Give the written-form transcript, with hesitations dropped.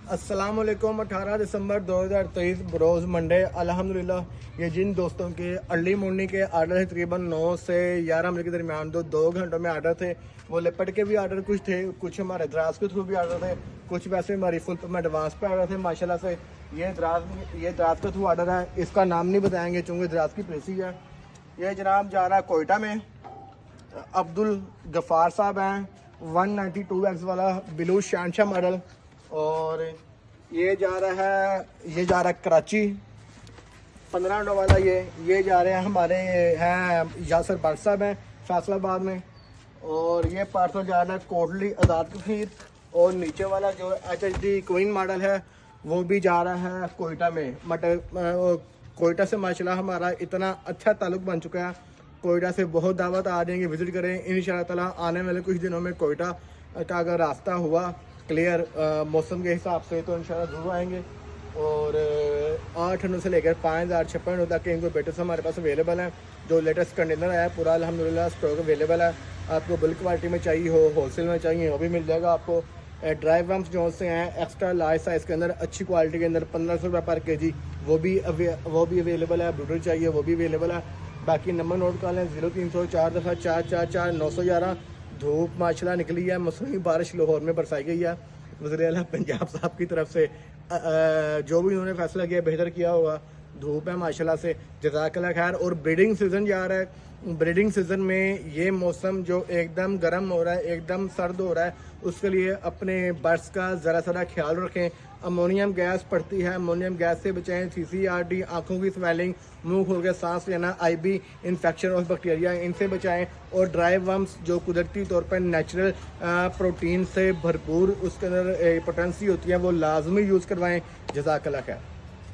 अस्सलाम वालेकुम। 18 दिसंबर 2023 रोज़ मंडे। अल्हम्दुलिल्लाह ये जिन दोस्तों के अर्ली मॉर्निंग के आर्डर है तकरीबन 9 से 11 बजे के दरमियान दो घंटों में आर्डर थे, वो लिपट के भी आर्डर कुछ थे, कुछ हमारे द्रास के थ्रू भी आर्डर थे, कुछ वैसे हमारी फुल पेमेंट एडवांस पे आर्डर थे। माशाल्लाह से ये द्रास के थ्रू आर्डर है, इसका नाम नहीं बताएंगे चूँकि द्रास की प्रेसी है। ये जनाब जा रहा है कोयटा में, अब्दुल गफ़ार साहब हैं, 192X वाला ब्लू शहनशाह मॉडल। और ये जा रहा है कराची 15 नंबर वाला। ये जा रहे हैं हमारे हैं यासर भट्ट साहब हैं फैसलाबाद में। और ये पार्सल जा रहा है कोटली आज़ाद कशीर। और नीचे वाला जो HHD क्वीन मॉडल है वो भी जा रहा है कोयटा में। कोयटा से माशाल्लाह हमारा इतना अच्छा ताल्लुक बन चुका है, कोयटा से बहुत दावत आ जाएंगे, विज़िट करें इंशाअल्लाह ताला। आने वाले कुछ दिनों में कोयटा का अगर रास्ता हुआ क्लियर मौसम के हिसाब से तो इंशाल्लाह ज़रूर आएंगे। और 8 से लेकर 5056 तक के इनको बेटर्स हमारे पास अवेलेबल हैं। जो लेटेस्ट कंटेनर आया पूरा अल्हम्दुलिल्लाह स्टॉक अवेलेबल है। आपको बल्क क्वालिटी में चाहिए हो, होलसेल में चाहिए वो भी मिल जाएगा आपको। ड्राइव वम्स जो से हैं एक्स्ट्रा लार्ज साइज़ के अंदर अच्छी क्वालिटी के अंदर 1500 रुपये पर केजी वो भी अवेलेबल है। ब्रूडर चाहिए वो भी अवेलेबल है। बाकी नंबर नोट कर लें 0300 444 911। धूप माशाल्लाह निकली है, मौसमी बारिश लाहौर में बरसाई गई है। वज़ीर-ए-आला पंजाब साहब की तरफ से जो भी उन्होंने फैसला किया बेहतर किया होगा। धूप है माशाल्लाह से, जज़ाकल्लाह खैर। और ब्रीडिंग सीज़न जा रहा है, ब्रीडिंग सीज़न में ये मौसम जो एकदम गर्म हो रहा है, एकदम सर्द हो रहा है, उसके लिए अपने बर्ड्स का ज़रा ख्याल रखें। अमोनियम गैस पड़ती है, अमोनियम गैस से बचाएं। CCRD, आँखों की स्वेलिंग, मुंह खोल के सांस लेना, IB इन्फेक्शन और बैक्टीरिया, इनसे बचाएं। और ड्राई वर्म्स जो कुदरती तौर पर नेचुरल प्रोटीन से भरपूर उसके अंदर पोटेंसी होती है, वो लाजमी यूज़ करवाएं। जज़ाकल्लाह खैर।